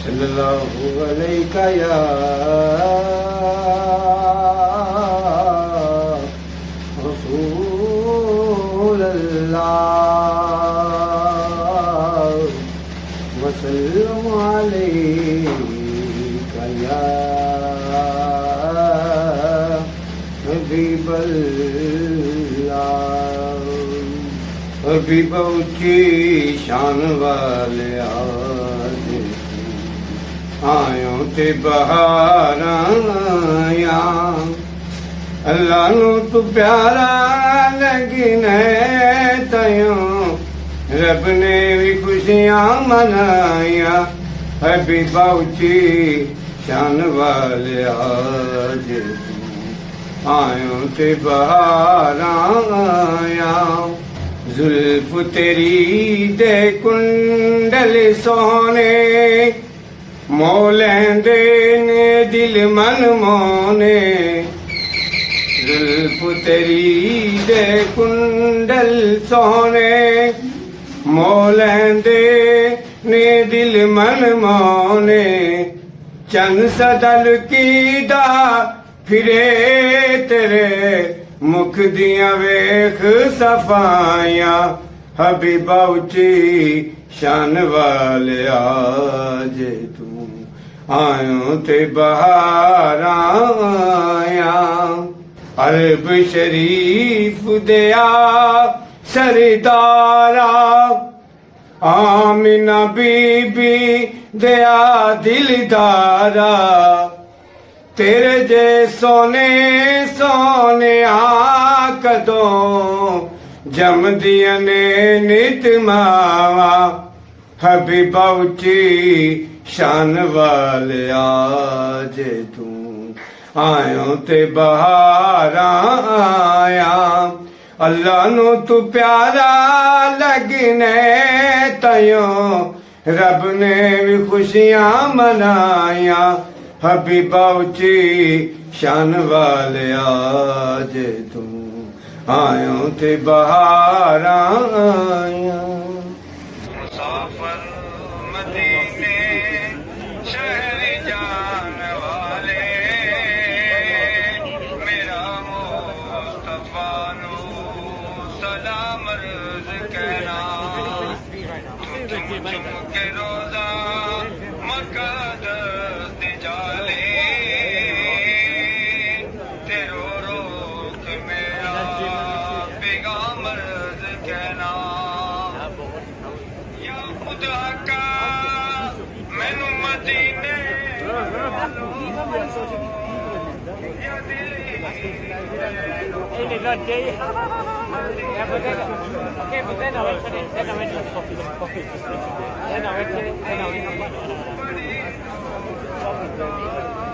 صلی اللہ علیہ یا رسول اللہ وسلم علیک یا حبیب اللہ حبیب اونچی شان والے آج آیوں تے بہاراں آیاں اللہ نو تو پیارا لگنے تیوں رب نے بھی خوشیاں منائیاں حبیبہ اونچی شان والے آج آیوں تے بہاراں آیاں زلف تیری دے کنڈل سونے مولندے نے دل من مونے زلف تیری دے کنڈل سونے مولندے نے دل من مونے چند سدل کی دا پھرے تیرے مکھ دیاں ویکھ صفائیاں حبیبہ اونچی شان والے آج تو آیوں تے بہاراں آیاں عرب شریف دیا سردارا آمینہ بی بی دیا دلدارا تیرے جے سونے سونے آکدوں جم دیاں نے نت ماوا حبیبہ اونچی شان والے آج تو آیوں تے بہاراں آیاں اللہ نو تو پیارا لگنے تیوں رب نے بھی خوشیاں منائیاں حبیبہ اونچی شان والے آج تو آیوں تے بہاراں آیاں مسافر مدینے شہر جان والے میرا مصطفیٰ نو سلام عرض کہنا چم کے روزہ مکہ دست جالے تیرو روک میرا پیغام عرض کہنا یا خدا کا مینوں مدینے یا دل Yeah, but then, okay, but then I went to the coffee. Then I went to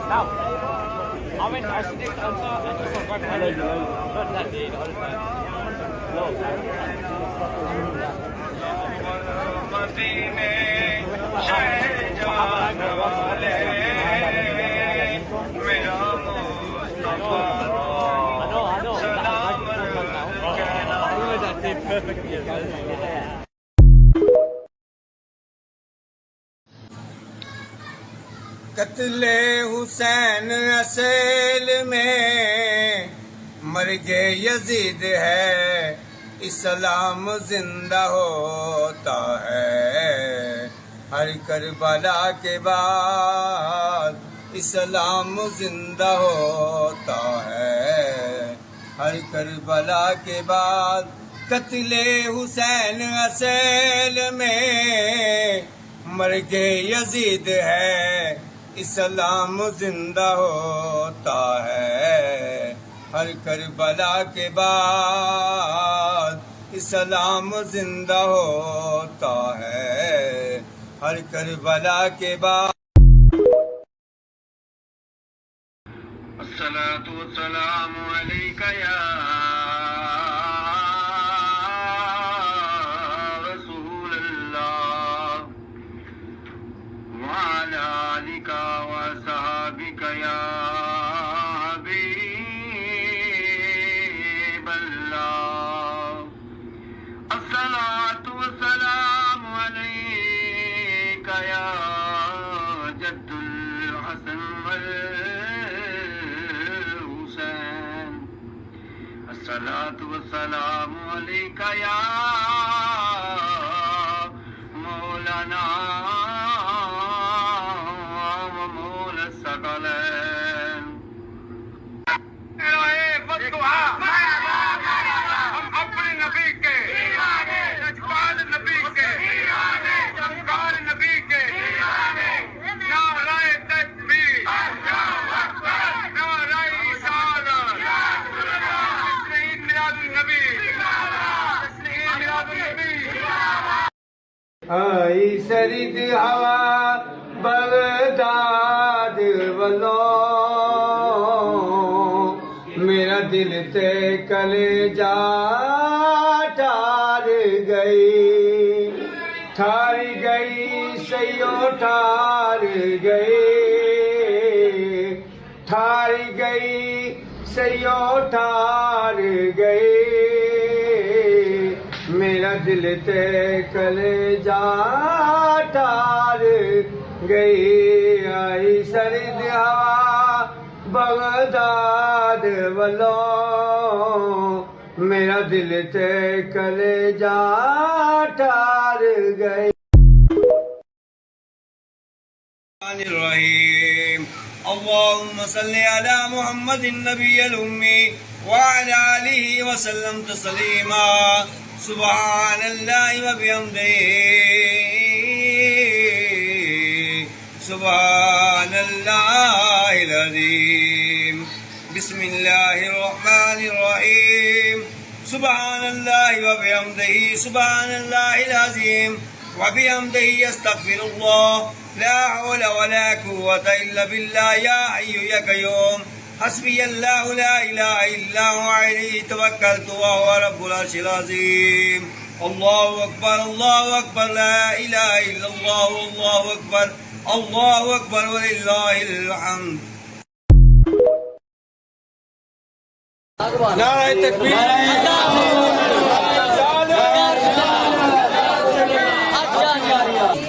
now, I see this answer, I just forgot my name. Not that day, the other time. No. مدینے شہر جان والے میرا مصطفیٰ سلام عرض کہنا قتل حسین اصل میں مرگ یزید ہے اسلام زندہ ہوتا ہے ہر کربلا کے بعد اسلام زندہ ہوتا ہے ہر کربلا کے بعد قتل حسین اصل میں مرگ یزید ہے اسلام زندہ ہوتا ہے ہر کربلا کے بعد اسلام زندہ ہوتا ہے ہر کربلا کے بعد الصلاة والسلام علیک یا رسول اللہ وعلی آلک وصحابک یا حبیب اللہ الصلاة والسلام علیک یا الجد الحسن والحسين الصلاة والسلام عليك يا مولانا ومولى الثقلين ہم اپنے نبی کے اجبال نبی کے چمکار نبی کے نعرہ تکبیر نعرہ رسالت تسلیم میلاد النبی تسلیم میلاد النبی آئی سرید ہوا بغداد والو میرا دل تے کلیجا ٹار گئی سیو ٹار گئی سیو ٹار گئی میرا دل تے کلیجا ٹار گئی آئی سرد ہوا بغداد والو میرا دل تے کلیجا ٹار گئی الرحیم اللهم صل على محمد النبی الأمی وعلى آلہ وسلم تسلیما سبحان اللہ وبحمدہ سبحان اللہ العظیم بسم اللہ الرحمن الرحیم سبحان اللہ وبحمدہ سبحان اللہ العظیم وبحمدہ استغفر اللہ لا حول ولا قوة الا باللہ یا حی یا قیوم حسبی اللہ لا الہ الا هو علیہ توکلت وهو رب العرش العظیم اللہ اکبر لا الہ الا اللہ اللہ اکبر وللہ الحمد نعرہ تکبیر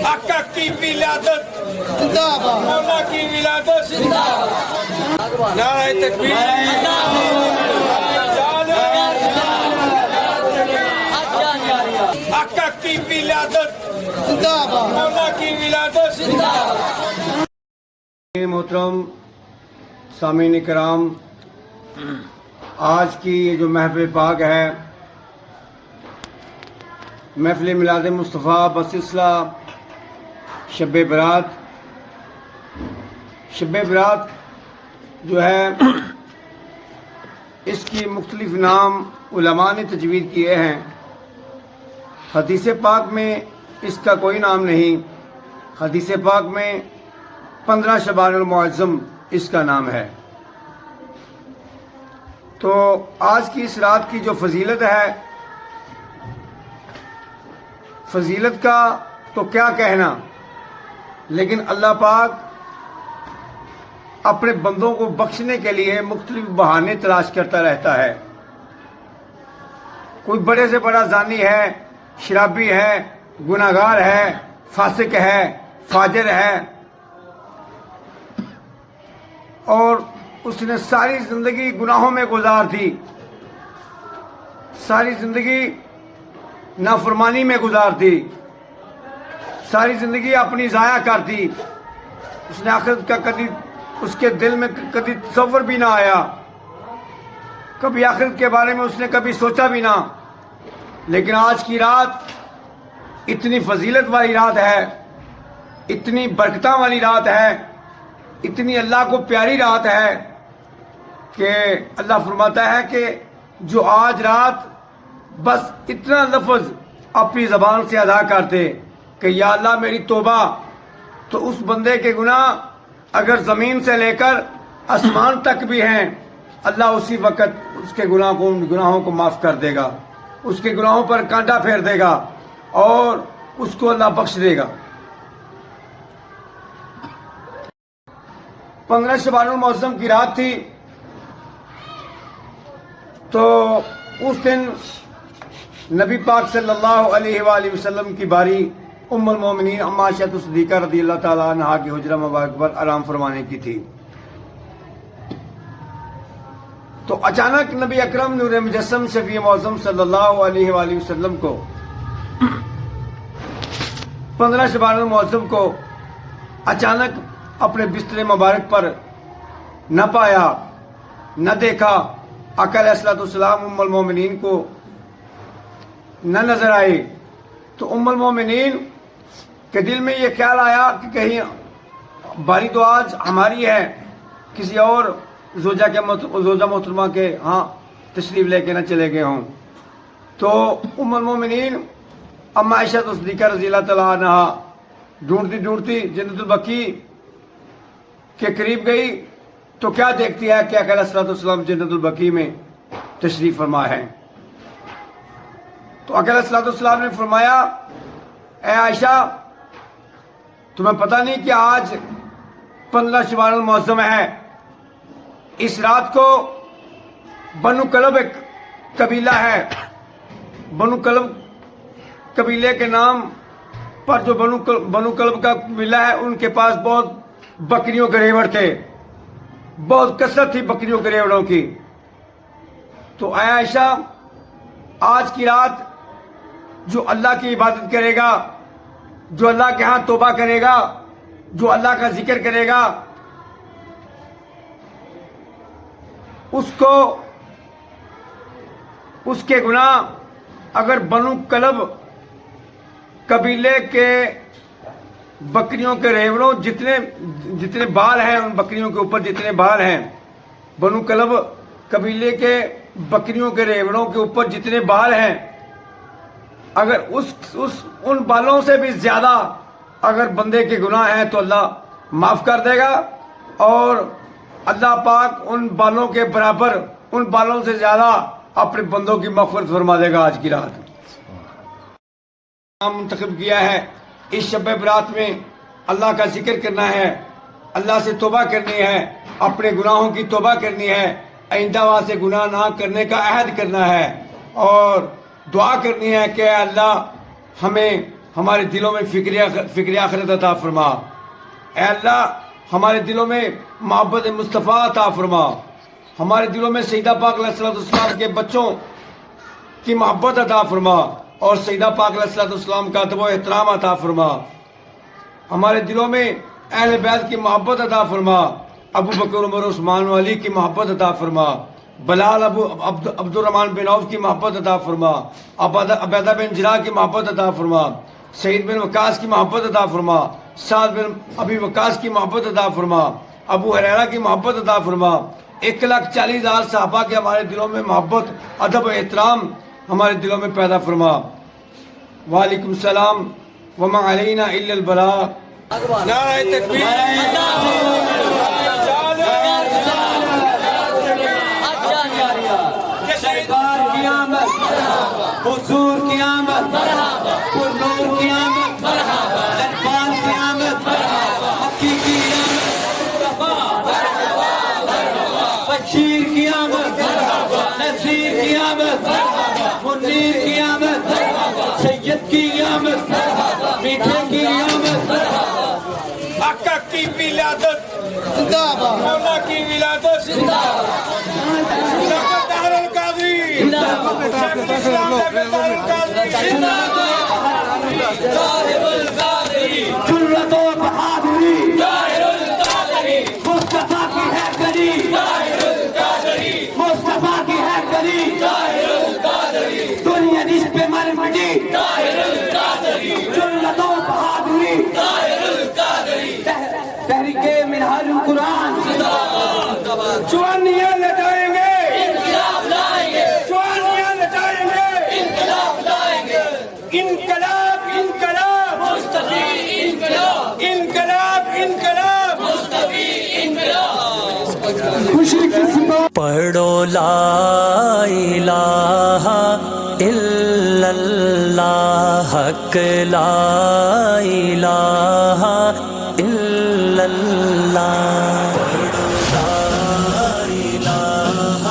آقا کی ولادت مولا کی ولادت نعرہ تکبیر آقا کی ولادت مولا کی ولادت محترم سامعین کرام، آج کی جو محفل پاک ہے محفل میلاد مصطفیٰ بسلسلہ شب برات جو ہے اس کی مختلف نام علماء نے تجوید کیے ہیں۔ حدیث پاک میں اس کا کوئی نام نہیں، حدیث پاک میں 15 شعبان المعظم اس کا نام ہے۔ تو آج کی اس رات کی جو فضیلت ہے، فضیلت کا تو کیا کہنا، لیکن اللہ پاک اپنے بندوں کو بخشنے کے لیے مختلف بہانے تلاش کرتا رہتا ہے۔ کوئی بڑے سے بڑا زانی ہے، شرابی ہے، گناہگار ہے، فاسق ہے، فاجر ہے، اور اس نے ساری زندگی گناہوں میں گزار دی، ساری زندگی نافرمانی میں گزار دی، ساری زندگی اپنی ضائع کر دی۔ اس نے آخرت کا کبھی اس کے دل میں کبھی تصور بھی نہ آیا، کبھی آخرت کے بارے میں اس نے کبھی سوچا بھی نہ۔ لیکن آج کی رات اتنی فضیلت والی رات ہے، اتنی برکتاں والی رات ہے، اتنی اللہ کو پیاری رات ہے کہ اللہ فرماتا ہے کہ جو آج رات بس اتنا لفظ اپنی زبان سے ادا کرتے کہ یا اللہ میری توبہ، تو اس بندے کے گناہ اگر زمین سے لے کر آسمان تک بھی ہیں، اللہ اسی وقت اس کے گناہوں کو معاف کر دے گا، اس کے گناہوں پر کانٹا پھیر دے گا اور اس کو اللہ بخش دے گا۔ 15 شعبان المعظم کی رات تھی، تو اس دن نبی پاک صلی اللہ علیہ وآلہ وسلم کی باری ام المومنین اما عائشہ صدیقہ رضی اللہ تعالیٰ عنہا کی حجرہ مبارک پر آرام فرمانے کی تھی۔ تو اچانک نبی اکرم نور مجسم شفیع معظم صلی اللہ علیہ وآلہ وسلم کو 15 شعبان المعظم کو اچانک اپنے بستر مبارک پر نہ پایا، نہ دیکھا۔ آقا علیہ الصلوۃ والسلام ام المومنین کو نہ نظر آئے، تو ام المومنین کے دل میں یہ خیال آیا کہ کہیں باری تو آج ہماری ہے، کسی اور زوجہ محترمہ کے ہاں تشریف لے کے نہ چلے گئے ہوں۔ تو ام المومنین اما عائشہ صدیقہ رضی اللہ تعالیٰ عنہ ڈھونڈتی ڈھونڈتی جنت البقیع کے قریب گئی، تو کیا دیکھتی ہے کہ آقا علیہ الصلوۃ والسلام جنت البقیع میں تشریف فرما ہے۔ تو آقا علیہ الصلوۃ والسلام نے فرمایا، اے عائشہ تمہیں پتہ نہیں کہ آج 15 شعبان المعظم ہے، اس رات کو بنو کلب ایک قبیلہ ہے، بنو کلب قبیلے کے نام پر جو بنو کلب کا قبیلہ ہے، ان کے پاس بہت بکریوں کے ریوڑ تھے، بہت کثرت تھی بکریوں کے ریوڑوں کی۔ تو اے عائشہ آج کی رات جو اللہ کی عبادت کرے گا، جو اللہ کے ہاں توبہ کرے گا، جو اللہ کا ذکر کرے گا، اس کو اس کے گناہ اگر بنو کلب قبیلے کے بکریوں کے ریوڑوں جتنے بال ہیں، ان بکریوں کے اوپر جتنے بال ہیں، بنو کلب قبیلے کے بکریوں کے ریوڑوں کے اوپر جتنے بال ہیں، اگر ان بالوں سے بھی زیادہ اگر بندے کے گناہ ہیں تو اللہ معاف کر دے گا، اور اللہ پاک ان بالوں کے برابر، ان بالوں سے زیادہ اپنے بندوں کی مغفرت فرما دے گا آج کی رات۔ منتخب کیا ہے اس شب برات میں اللہ کا ذکر کرنا ہے، اللہ سے توبہ کرنی ہے، اپنے گناہوں کی توبہ کرنی ہے، آئندہ وہاں سے گناہ نہ کرنے کا عہد کرنا ہے، اور دعا کرنی ہے کہ اے اللہ ہمیں ہمارے دلوں میں فکر آخرت عطا فرما، اے اللہ ہمارے دلوں میں محبت مصطفیٰ عطا فرما، ہمارے دلوں میں سیدہ پاک علیہ الصلوۃ والسلام کے بچوں کی محبت عطا فرما، اور سیدہ پاک علیہ الصلوۃ والسلام کا ادب و احترام عطا فرما، ہمارے دلوں میں اہل بیت کی محبت عطا فرما، ابو بکر عمر عثمان و علی کی محبت عطا فرما، بلال عبد الرحمن بن عوف کی محبت عطا فرما، عبیدہ بن جراح کی محبت عطا فرما، سعید بن وقاص کی محبت عطا فرما، سعد بن ابی وقاص کی محبت عطا فرما، ابو ہریرہ کی محبت عطا فرما، 1,40,000 صحابہ کے ہمارے دلوں میں محبت، ادب و احترام ہمارے دلوں میں پیدا فرما۔ وعلیکم السلام وما علینا الا البلاغ۔ نعرہ تکبیر، سرکار کی آمد، حضور کی آمد، پرنور کی آمد، دربان کی آمد، مکی کی آمد، بشیر کی آمد، نذیر کی آمد، منیر کی آمد، سید کی آمد، میٹھے کی آمد، آقا کی ولادت مولا کی ولادت جرأت و بہادری، مصطفیٰ کی ہے کری، مصطفیٰ کی ہے کری، دنیا جس پہ مر مٹی، جرأت و بہادری، تحریک منہاج القرآن، جوانیاں لٹائیں گے، انقلاب لائیں گے، جوانیاں لٹائیں گے، انقلاب لائیں گے، انقلاب انقلاب مستقی انقلاب، انقلاب انقلاب مستقی انقلاب۔ خوشی کی صبح پڑھو لا الہ الا اللہ، حق لا الہ الا اللہ، پڑھو لا الہ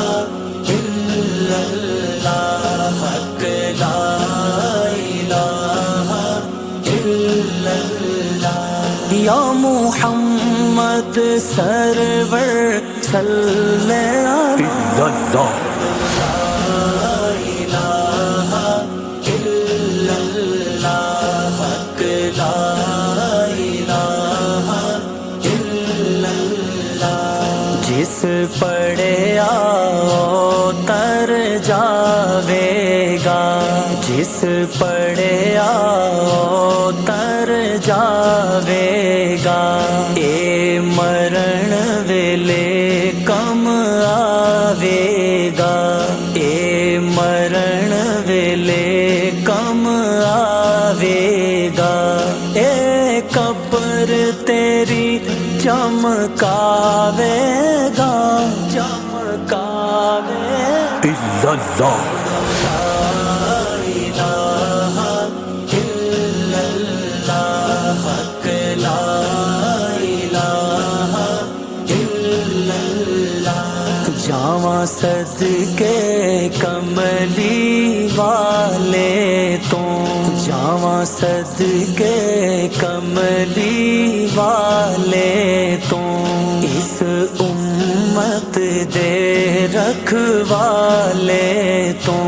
الا اللہ، حق لا الہ الا محمد سرور صلی اللہ جس پڑھے آؤ تر جاوے گا جس پڑھے آؤ تر جاوے گا اے مرن ویلے کم آوے گا اے مرن ویلے کم آوے گا اے قبر تیری چمکاوے گا چمکاوے اللہ جاواں صدقے کملی والے تو جاواں صدقے کملی والے تو اس امت دے رکھوالے تو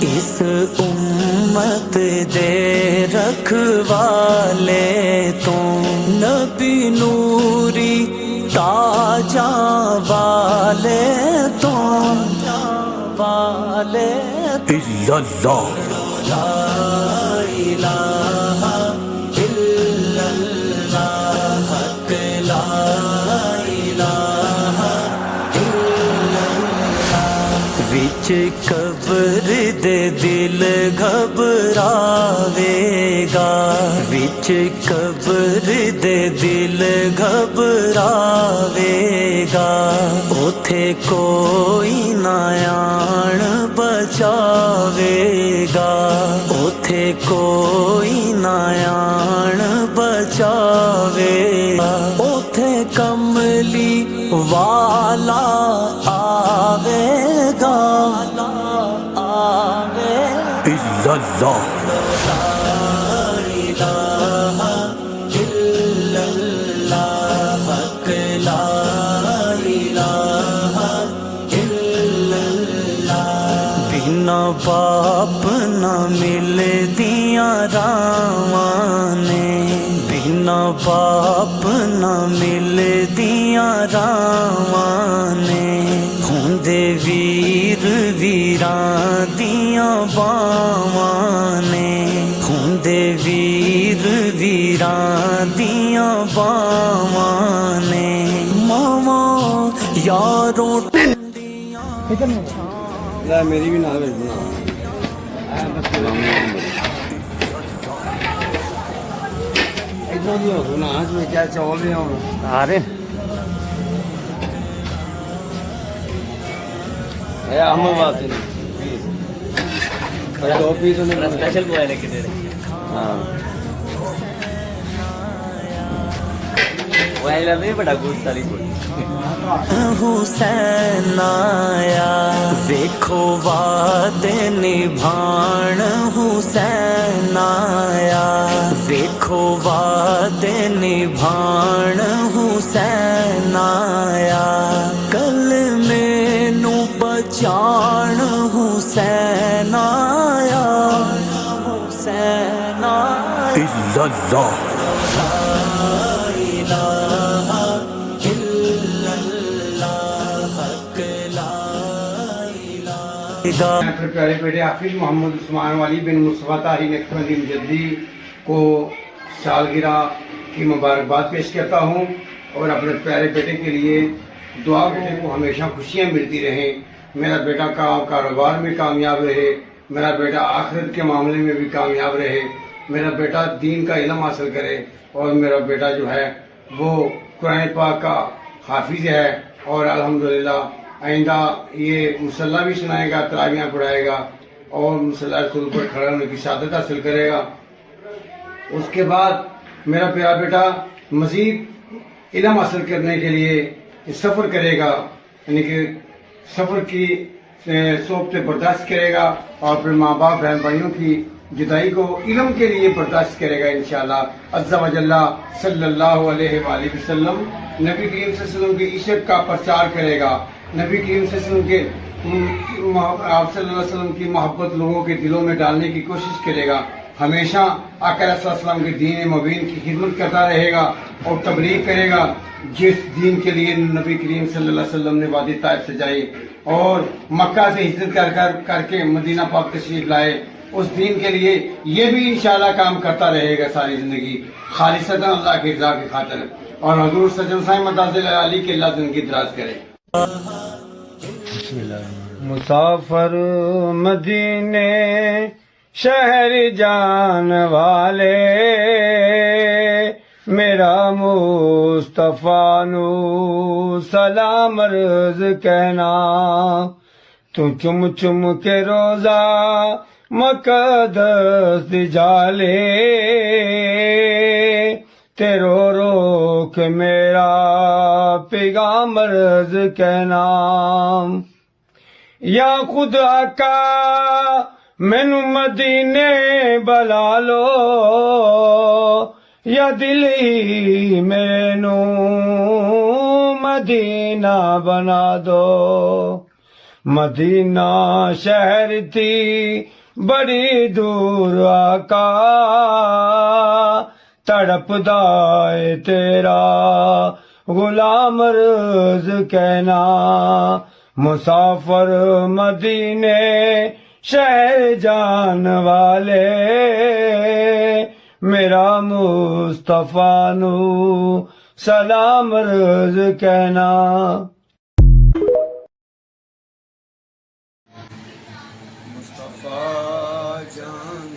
اس امت دے رکھوالے تو نبی نوری تاجاں والے تو والے اللہ لا الہ الا اللہ حق لا الہ الا اللہ وچ قبر دے دل گھبراوے گا وچ قبر دے دل گھبراوے گا اوتھے کوئی نہ آن بچاوے گا اوتھے کوئی نہ آن بچاوے گا اوتھے کملی والا آوے گا آوے اللہ باپ نہ مل دیا راواں نے بنا باپ نہ مل دیا راواں نے ہوندے ویر ویراں دیا باواں نے ہوندے ویر ویراں دیا باواں نے ماواں یاروں میری بھی نہ بھیجنا اتنا بھی ہو نا آج میں کیا چاول بھی ہوں آ رہے احمد بات دو پیس اسپیشل بوائے لے کے دے رہے ہاں بڑا گوشت والی حسین آیا ویکھو وعدے نبھان حسین آیا ویکھو وعدے نبھان حسین آیا کل مینوں بچان حسین آیا حسین آیا اللہ پھر پیارے بیٹے حافظ محمد عثمان والی بن مصطفیٰ طاہری نقشبندی مجدی کو سالگرہ کی مبارکباد پیش کرتا ہوں اور اپنے پیارے بیٹے کے لیے دعا بیٹے کو ہمیشہ خوشیاں ملتی رہیں میرا بیٹا کاروبار میں کامیاب رہے میرا بیٹا آخرت کے معاملے میں بھی کامیاب رہے میرا بیٹا دین کا علم حاصل کرے اور میرا بیٹا جو ہے وہ قرآن پاک کا حافظ ہے اور الحمدللہ آئندہ یہ مصلح بھی سنائے گا تراویحاں پڑھائے گا اور مصلح رسول پر کھڑا ہونے کی سعادت حاصل کرے گا اس کے بعد میرا پیارا بیٹا مزید علم حاصل کرنے کے لیے سفر کرے گا یعنی کہ سفر کی صحبت برداشت کرے گا اور اپنے ماں باپ بہن بھائیوں کی جدائی کو علم کے لیے برداشت کرے گا انشاءاللہ عز و جل صلی اللہ علیہ وآلہ وسلم. نبی کریم صلی اللہ علیہ وسلم کی عشق کا پرچار کرے گا. نبی کریم صلی اللہ علیہ وسلم کے آپ صلی اللہ علیہ وسلم کی محبت لوگوں کے دلوں میں ڈالنے کی کوشش کرے گا. ہمیشہ آقا صلی اللہ علیہ وسلم کے دین مبین کی خدمت کرتا رہے گا اور تبلیغ کرے گا جس دین کے لیے نبی کریم صلی اللہ علیہ وسلم نے وادی طائف سے جائی اور مکہ سے ہجرت کر کے مدینہ پاک تشریف لائے. اس دین کے لیے یہ بھی انشاءاللہ کام کرتا رہے گا ساری زندگی خالصتاً اللہ کی رضا کی خاطر. اور حضور سجن صاحب مداخل علی کے اللہ زندگی دراز کرے. مسافر مدینے شہر جان والے میرا مصطفیٰ نو سلام عرض کہنا. تو چم چم کے روزہ مقدس جالے تیرو روک میرا پیغام عرض کہنا. یا خدا کا مینو مدینے بلا لو یا دلی مینو مدینہ بنا دو. مدینہ شہر تھی بڑی دور آقا تڑپ دائے تیرا غلام عرض کہنا. مسافر مدینے شہر جان والے میرا مصطفیٰ نو سلام عرض کہنا. مصطفیٰ جان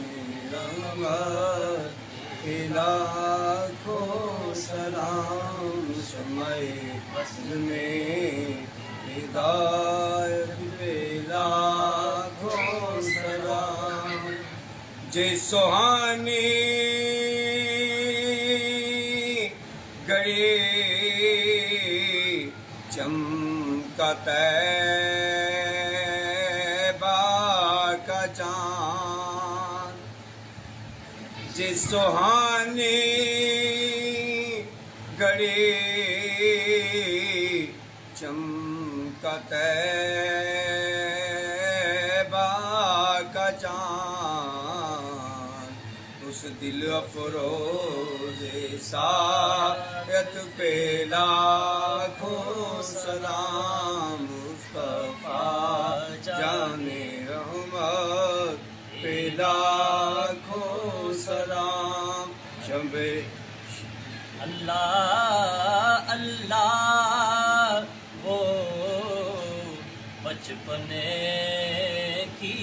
رحمت لاکھوں سلام شمع فضل میں ہدایت پہ لاکھوں سلام. جے سہانی گھڑی چمکا چاند جے سہانی گھڑی چمکا طیبہ کا چاند اس دل افروز ساعت پہ لاکھوں سلام. مصطفیٰ جان رحمت پہ لاکھوں سلام. شب اللہ اللہ وہ بچپنے کی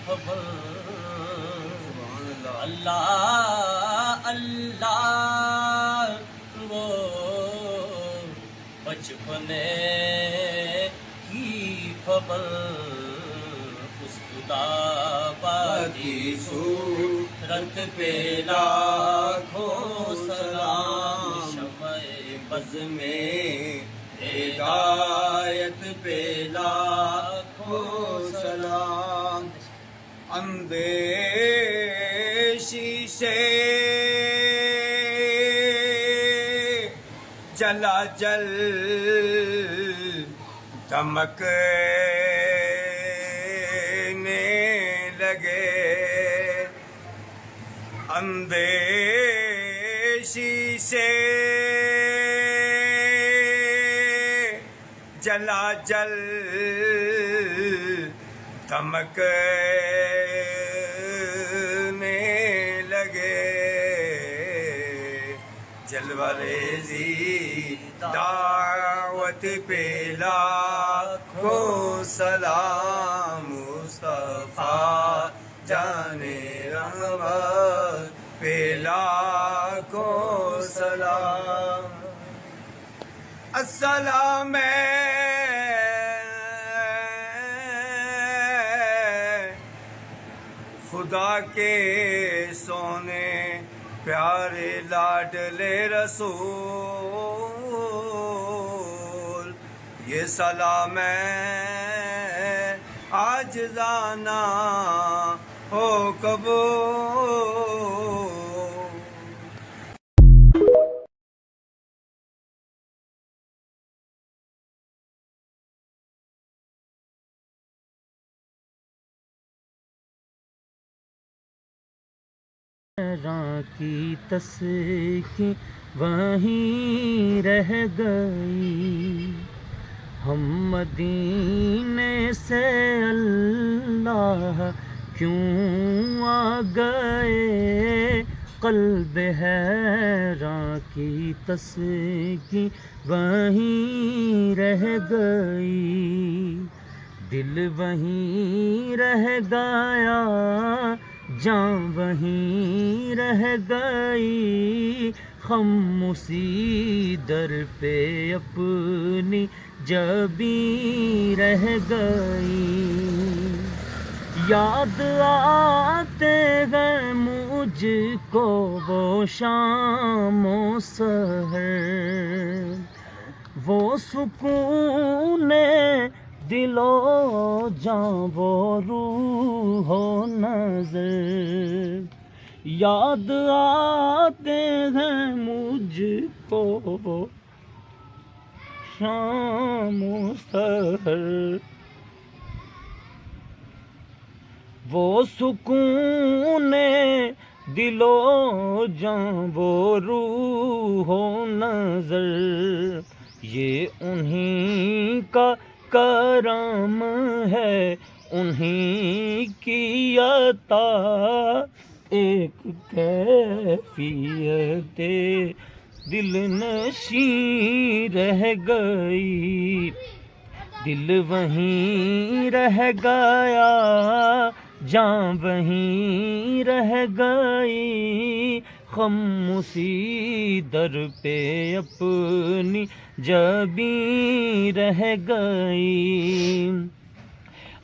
خبر. اللہ اللہ وہ بچپنے کی خبر. اس خدا باقی صورت پہ لاکھوں سلام. شمع بز میں ہدایت پہ لاکھوں سلام. اندیشی سے جلا جل دمکنے لگے. اندیشی سے جلا جل دمکنے لگے. جلوہ ریزی دعوت پہ لاکھوں سلام. مصطفیٰ جان رحمت پہ لاکھوں سلام. السلام خدا کے سونے پیارے لاڈلے رسول. یہ سلام ہے عاجزانہ ہو کب راہ کی تسکی وہیں رہ گئی، ہم مدینے سے اللہ کیوں آ گئے، قلب حیراں کی تسکی وہیں رہ گئی، دل وہیں رہ گیا، جان وہیں رہ گئی، ہم اسی در پہ اپنی جبیں رہ گئی، یاد آتے ہیں مجھ کو وہ شام و سحر، وہ سکون دل و جاں وہ روح و نظر، یاد آتے ہیں مجھ کو وہ شام و سحر، وہ سکون دل و جاں وہ روح و نظر، یہ انہی کا کرم ہے، انہی کی عطا، ایک کیفیت دل نشیں رہ گئی، دل وہیں رہ گیا، جان وہیں رہ گئی، ہم اسی در پہ اپنی جبیں رہ گئی،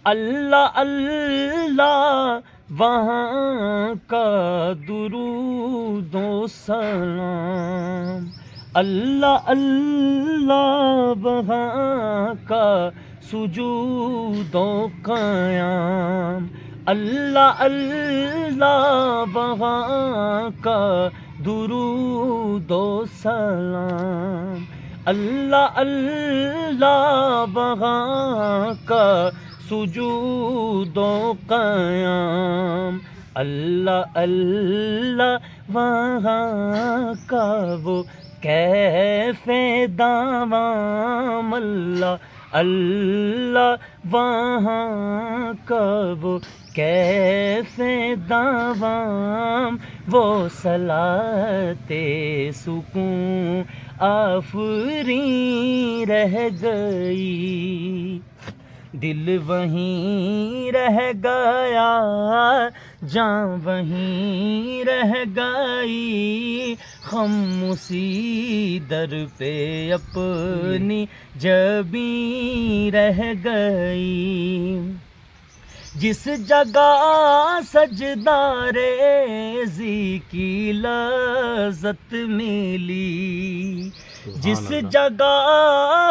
اللہ اللہ وہاں کا درود و سلام، اللہ اللہ وہاں کا سجود و قیام، اللہ اللہ وہاں کا درود و سلام، اللہ اللہ وہاں کا سجود و قیام، اللہ اللہ وہاں کا وہ کیف دوام، اللہ اللہ وہاں کا وہ کیف دوام، وہ صلاۃ سکون آفریں رہ گئی، دل وہیں رہ گیا، جان وہیں رہ گئی، ہم اسی در پہ اپنی جبیں رہ گئی، جس جگہ سجدہ ریزی کی لذت ملی، جس جگہ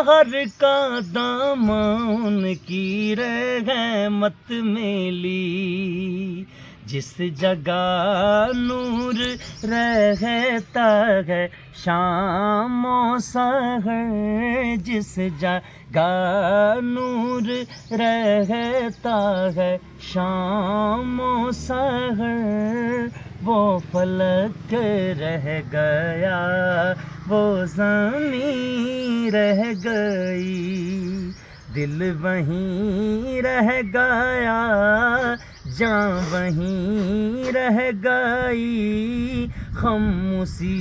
ہر قدم ان کی رحمت ملی، جس جگہ نور رہتا ہے شام و سحر، جس جگہ نور رہتا ہے شام و سحر، وہ فلک رہ گیا، وہ زمین رہ گئی، دل وہیں رہ گیا، جان وہیں رہ گئی، ہم اسی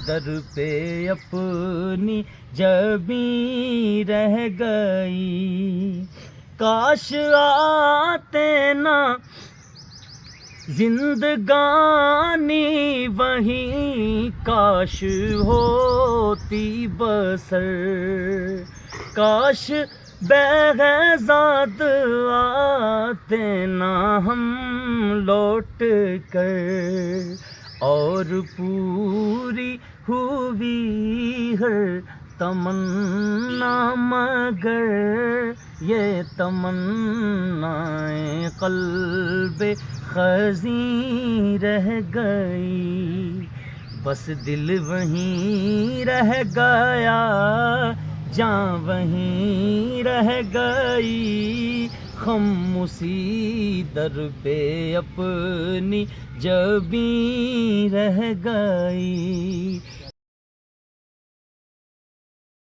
در پہ اپنی جبیں رہ گئی، کاش آتے نا زندگانی وہیں، کاش ہوتی بسر، کاش بغضات آتے نہ ہم لوٹ کر، اور پوری ہوئی ہر تمنا، مگر یہ تمنائیں قلب خزیں رہ گئی، بس دل وہیں رہ گیا، جان وہیں رہ گئی، ہم اسی در پہ اپنی جبیں رہ گئی،